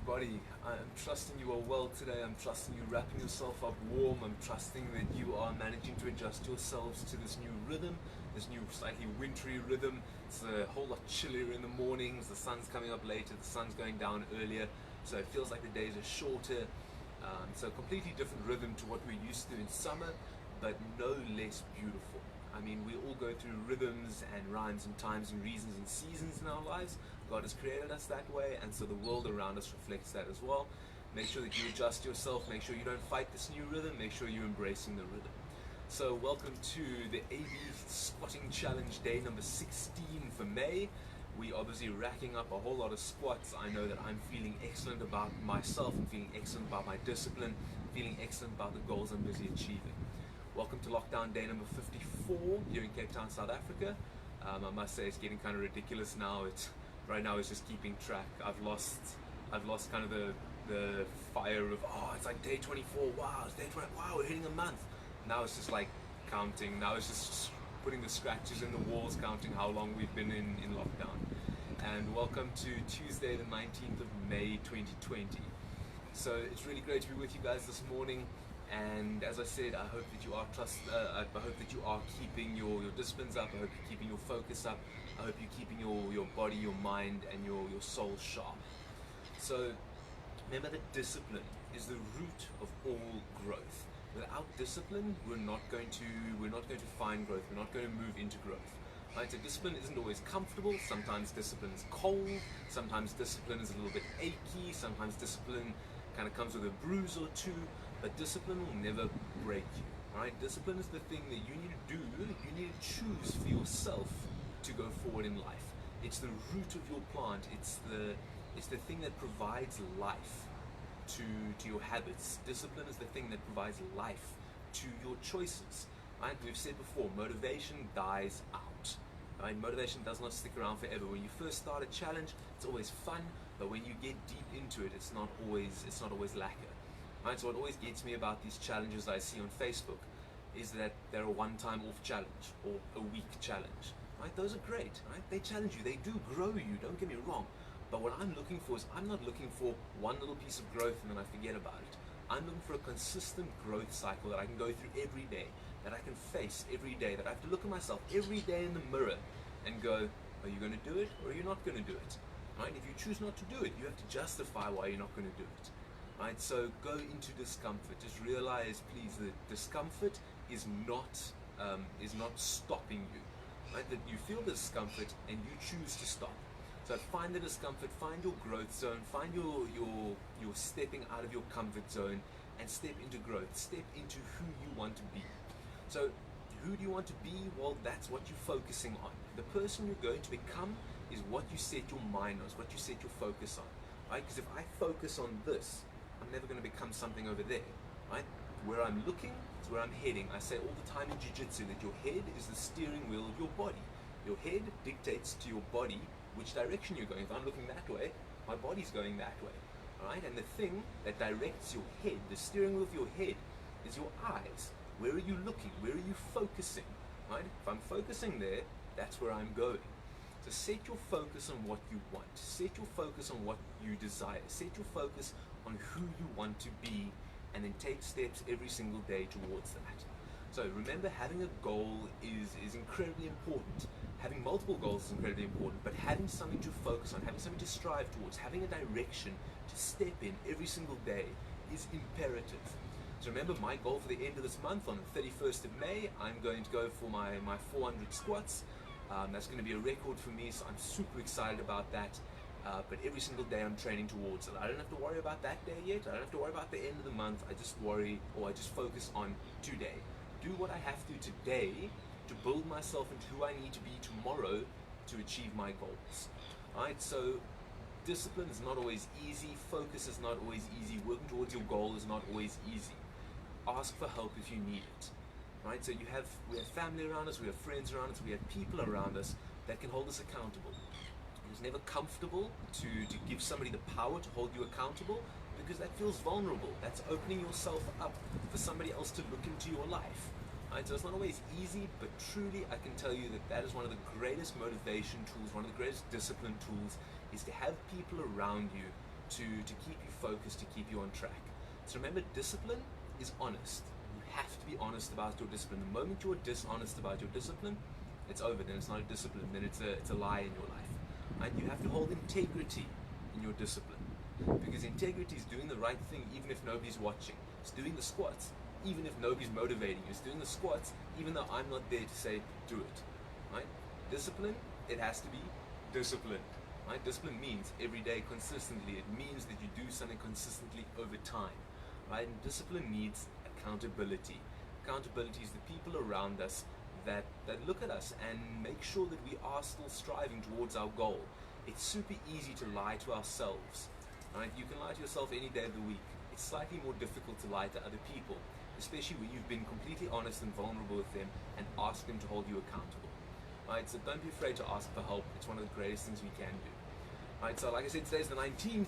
everybody. I'm trusting you are well today. I'm trusting you wrapping yourself up warm. I'm trusting that you are managing to adjust yourselves to this new rhythm, this new slightly wintry rhythm. It's a whole lot chillier in the mornings. The sun's coming up later. The sun's going down earlier. So it feels like the days are shorter. So a completely different rhythm to what we're used to in summer, but no less beautiful. I mean, we all go through rhythms and rhymes and times and reasons and seasons in our lives. God has created us that way, and so the world around us reflects that as well. Make sure that you adjust yourself. Make sure you don't fight this new rhythm. Make sure you're embracing the rhythm. So welcome to the AB Squatting Challenge, day number 16 for May. We are busy racking up a whole lot of squats. I know that I'm feeling excellent about myself. I'm feeling excellent about my discipline. Feeling excellent about the goals I'm busy achieving. Welcome to lockdown day number 54 here in Cape Town, South Africa. I must say it's getting kind of ridiculous now. Right now it's just keeping track. I've lost kind of the fire of, oh, it's like day 24. Wow, it's day 20. Wow, we're hitting a month. Now it's just like counting. Now it's just putting the scratches in the walls, counting how long we've been in lockdown. And welcome to Tuesday, the 19th of May, 2020. So it's really great to be with you guys this morning. And as I said, I hope that you are I hope that you are keeping your disciplines up. I hope you're keeping your focus up. I hope you're keeping your body, your mind, and your soul sharp. So remember that discipline is the root of all growth. Without discipline, we're not going to find growth. We're not going to move into growth. Right? So discipline isn't always comfortable. Sometimes discipline is cold. Sometimes discipline is a little bit achy. Sometimes discipline kind of comes with a bruise or two, but discipline will never break you. Right? Discipline is the thing that you need to do. You need to choose for yourself to go forward in life. It's the root of your plant. It's the thing that provides life to your habits. Discipline is the thing that provides life to your choices. Right? We've said before, motivation dies out. Right? Motivation does not stick around forever. When you first start a challenge, it's always fun, but when you get deep into it, it's not always lacquer. Right? So what always gets me about these challenges I see on Facebook is that they're a one-time off challenge or a week challenge. Right? Those are great. Right? They challenge you. They do grow you. Don't get me wrong. But what I'm looking for is, I'm not looking for one little piece of growth and then I forget about it. I'm looking for a consistent growth cycle that I can go through every day, that I can face every day, that I have to look at myself every day in the mirror and go, are you going to do it or are you not going to do it? Right? If you choose not to do it, you have to justify why you're not going to do it. Right? So go into discomfort. Just realize, please, that discomfort is not stopping you. Right? That you feel the discomfort and you choose to stop. So find the discomfort, find your growth zone, find your stepping out of your comfort zone and step into growth, step into who you want to be. So who do you want to be? Well, that's what you're focusing on. The person you're going to become is what you set your mind on, is what you set your focus on. Right? Because if I focus on this, I'm never going to become something over there. Right? Where I'm looking is where I'm heading. I say all the time in jiu-jitsu that your head is the steering wheel of your body. Your head dictates to your body which direction you're going. If I'm looking that way, my body's going that way. Alright? And the thing that directs your head, the steering wheel of your head, is your eyes. Where are you looking? Where are you focusing? Right? If I'm focusing there, that's where I'm going. So set your focus on what you want. Set your focus on what you desire. Set your focus on who you want to be, and then take steps every single day towards that. So remember, having a goal is incredibly important. Having multiple goals is incredibly important, but having something to focus on, having something to strive towards, having a direction to step in every single day is imperative. So remember, my goal for the end of this month, on the 31st of May, I'm going to go for my 400 squats. That's going to be a record for me, so I'm super excited about that. But every single day I'm training towards it. I don't have to worry about that day yet. I don't have to worry about the end of the month. I just focus on today. Do what I have to today to build myself into who I need to be tomorrow to achieve my goals. Alright, so discipline is not always easy, focus is not always easy, working towards your goal is not always easy. Ask for help if you need it. Right? So we have family around us, we have friends around us, we have people around us that can hold us accountable. It's never comfortable to give somebody the power to hold you accountable, because that feels vulnerable. That's opening yourself up for somebody else to look into your life. Right? So it's not always easy, but truly I can tell you that is one of the greatest motivation tools, one of the greatest discipline tools, is to have people around you to keep you focused, to keep you on track. So remember, discipline is honest. You have to be honest about your discipline. The moment you're dishonest about your discipline, it's over. Then it's not a discipline, then it's a lie in your life. And you have to hold integrity in your discipline, because integrity is doing the right thing even if nobody's watching. It's doing the squats even if nobody's motivating you. It's doing the squats even though I'm not there to say do it. Right? Discipline, it has to be disciplined. Right? Discipline means every day consistently. It means that you do something consistently over time. Right? And discipline needs accountability. Accountability is the people around us that look at us and make sure that we are still striving towards our goal. It's super easy to lie to ourselves. Right? You can lie to yourself any day of the week. It's slightly more difficult to lie to other people, especially when you've been completely honest and vulnerable with them and ask them to hold you accountable. Right? So don't be afraid to ask for help. It's one of the greatest things we can do. Right, so like I said, today's the 19th.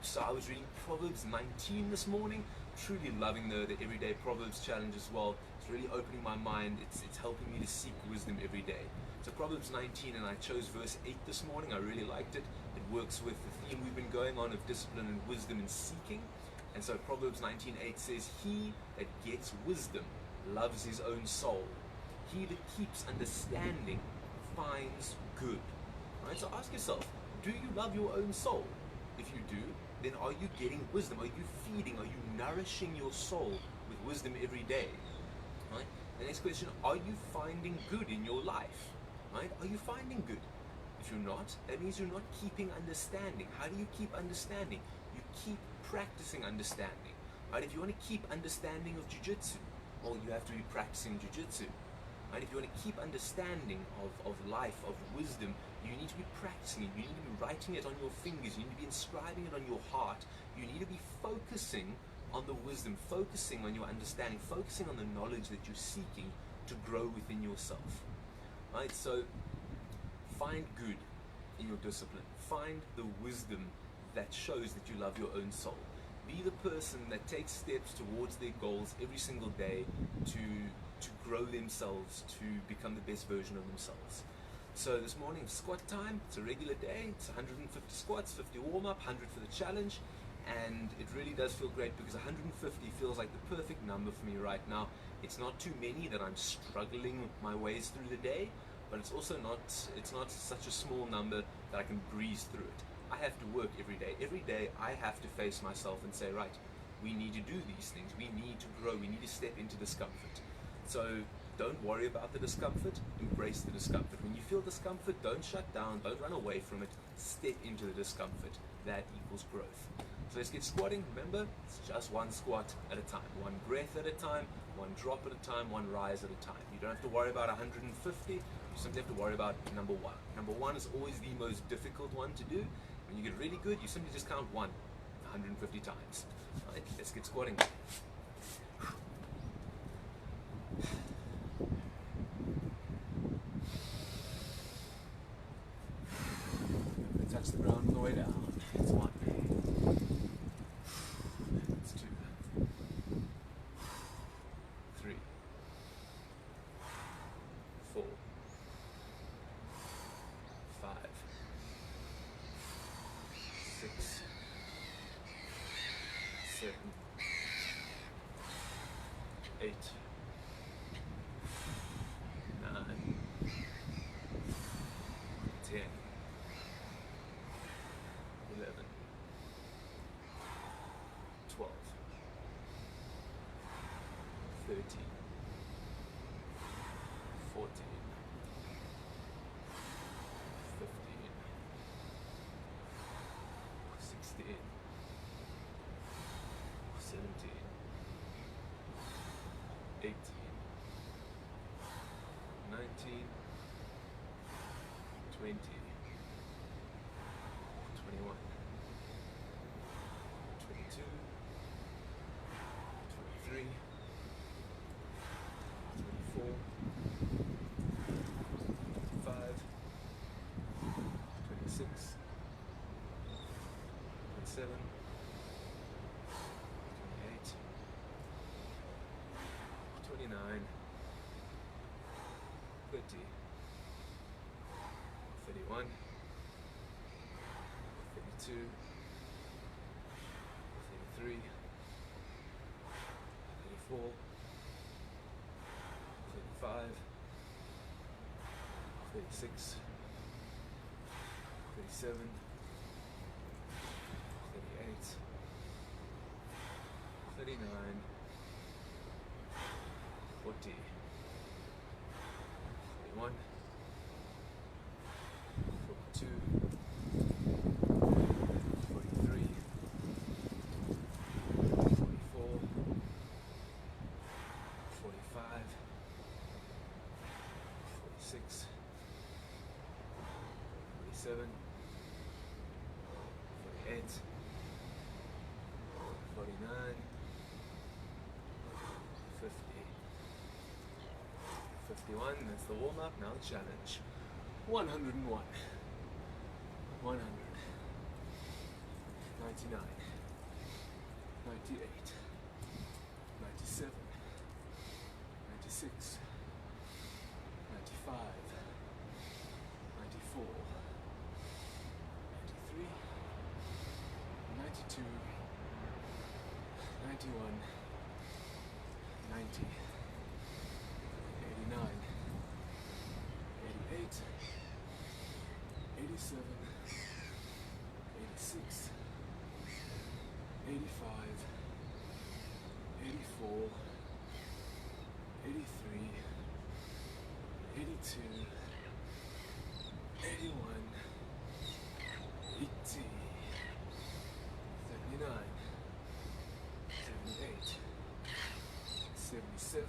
So I was reading Proverbs 19 this morning. Truly loving the Everyday Proverbs Challenge as well. It's really opening my mind. It's helping me to seek wisdom every day. So Proverbs 19, and I chose verse 8 this morning. I really liked it. It works with the theme we've been going on of discipline and wisdom and seeking. And so Proverbs 19:8 says, "He that gets wisdom loves his own soul. He that keeps understanding finds good." Right, so ask yourself, do you love your own soul? If you do, then are you getting wisdom? Are you feeding? Are you nourishing your soul with wisdom every day? Right? The next question, are you finding good in your life? Right? Are you finding good? If you're not, that means you're not keeping understanding. How do you keep understanding? You keep practicing understanding. Right? If you want to keep understanding of jiu-jitsu, well, you have to be practicing jiu-jitsu. Right? If you want to keep understanding of life, of wisdom, you need to be practicing it. You need to be writing it on your fingers. You need to be inscribing it on your heart. You need to be focusing on the wisdom, focusing on your understanding, focusing on the knowledge that you're seeking to grow within yourself. Right? So find good in your discipline. Find the wisdom that shows that you love your own soul. Be the person that takes steps towards their goals every single day to grow themselves, to become the best version of themselves. So this morning, squat time. It's a regular day. It's 150 squats, 50 warm-up, 100 for the challenge. And it really does feel great because 150 feels like the perfect number for me right now. It's not too many that I'm struggling my ways through the day, but it's also not such a small number that I can breeze through it. I have to work every day. Every day I have to face myself and say, right, we need to do these things. We need to grow. We need to step into discomfort. So don't worry about the discomfort. Embrace the discomfort. When you feel discomfort, don't shut down. Don't run away from it. Step into the discomfort. That equals growth. So let's get squatting. Remember, it's just one squat at a time. One breath at a time. One drop at a time. One rise at a time. You don't have to worry about 150. You simply have to worry about number one. Number one is always the most difficult one to do. When you get really good, you simply just count 150 times. All right, let's get squatting. Touch the ground on the way down. It's 1. It's 2. 3. 4. 5. 6. 7. 8. 9. 10. 11, 12, 13, 14, 15, 16, 17, 18, 19, 20, 21, 22, 23, 24, 25, 26, 27, 28, 29, 30, 31, 32, 33, 34, 35, 36, 37, 38, 39, 40, 41, 42, 43, 44, 45, 46, 47, 48, 49, 50, 51, that's the warm-up, now the challenge. 101, 100, 99, 98, 97, 96, 95, 94, 93, 92, 91, 90, 89, 88, 87, 86, 85, 84, 83, 82, 81, 80, 79, 78, 77,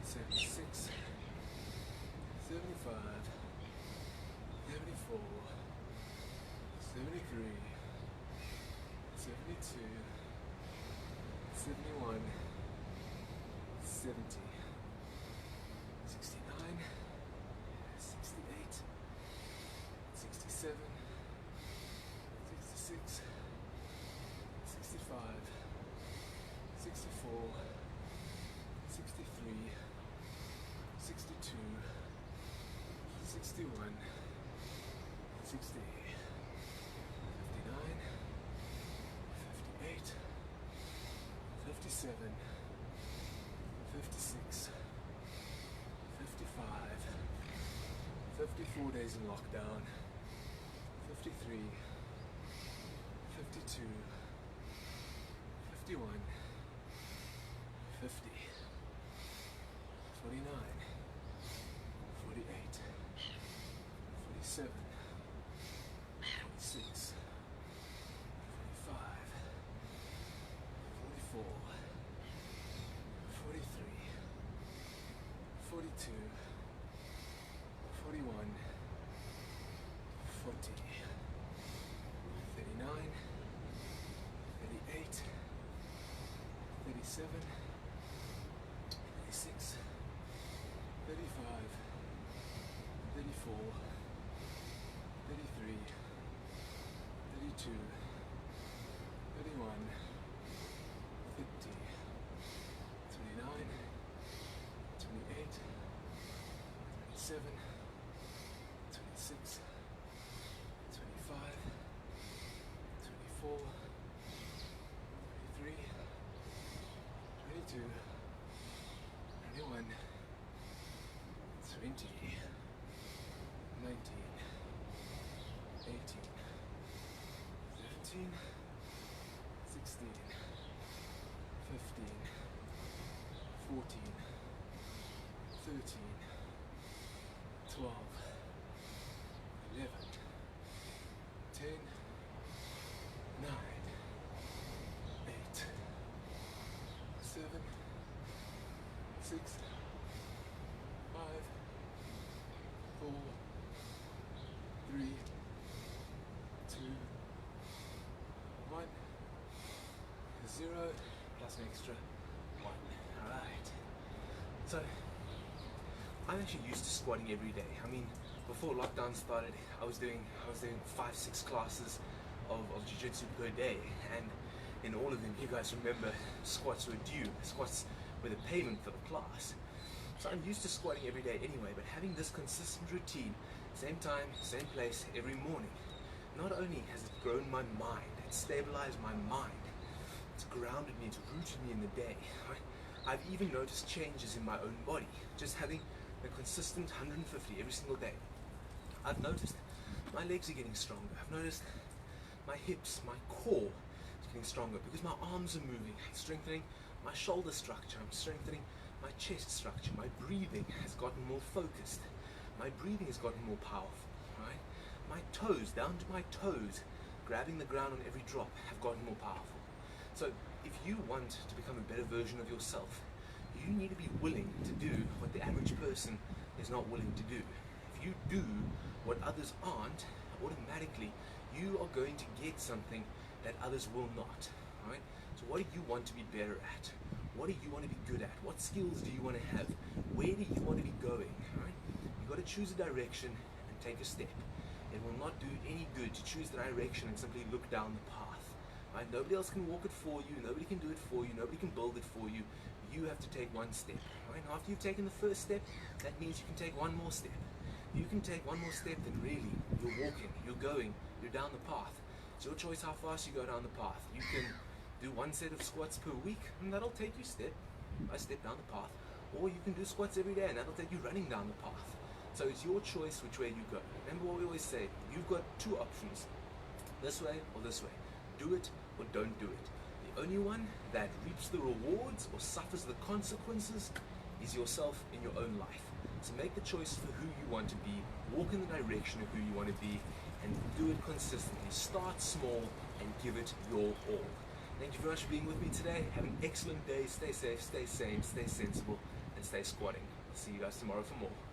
76, 75, 74, 73, 72, 71, 70, 69, 68, 67, 66, 65, 64, 63, 62, 61, 60, 59, 58, 57, 56, 55, 54 days in lockdown, 53, 52, 51, 50, 49, 48, 47, 46, 45, 44, 43, 42, 41, 40, 39, 38, 37, 36, 35, 34, 33, 32, 31, 50, 29, 28, 27, 26, 25, 24, 23, 22, 21, 20, 19, 18, 17, 16, 15, 14, 13, 12, 11, 10, 9, 8, 7, 6, 5, 4, 3, 2, 1, 0, plus an extra 1. Alright. So, I'm actually used to squatting every day. I mean, before lockdown started, I was doing 5-6 classes of jiu-jitsu per day, and in all of them, you guys remember, squats were due. Squats were the payment for the class. So I'm used to squatting every day anyway, but having this consistent routine, same time, same place, every morning, not only has it grown my mind It's stabilized my mind. It's grounded me, it's rooted me in the day. Right? I've even noticed changes in my own body, just having a consistent 150 every single day. I've noticed my legs are getting stronger. I've noticed my hips, my core is getting stronger because my arms are moving, strengthening my shoulder structure. I'm strengthening my chest structure. My breathing has gotten more focused. My breathing has gotten more powerful. Right? My toes, down to my toes, grabbing the ground on every drop, have gotten more powerful. So if you want to become a better version of yourself, you need to be willing to do what the average person is not willing to do. If you do what others aren't, automatically you are going to get something that others will not. Right? So what do you want to be better at? What do you want to be good at? What skills do you want to have? Where do you want to be going? Right? You've got to choose a direction and take a step. It will not do any good to choose the direction and simply look down the path. Right? Nobody else can walk it for you. Nobody can do it for you. Nobody can build it for you. You have to take one step. Right? And after you've taken the first step, that means you can take one more step. You can take one more step, then really, you're walking, you're going, you're down the path. It's your choice how fast you go down the path. You can do one set of squats per week, and that'll take you step by step down the path. Or you can do squats every day, and that'll take you running down the path. So it's your choice which way you go. Remember what we always say, you've got two options, this way or this way. Do it or don't do it. The only one that reaps the rewards or suffers the consequences is yourself in your own life. So make the choice for who you want to be, walk in the direction of who you want to be, and do it consistently. Start small and give it your all. Thank you very much for being with me today. Have an excellent day. Stay safe, stay sane, stay sensible, and stay squatting. See you guys tomorrow for more.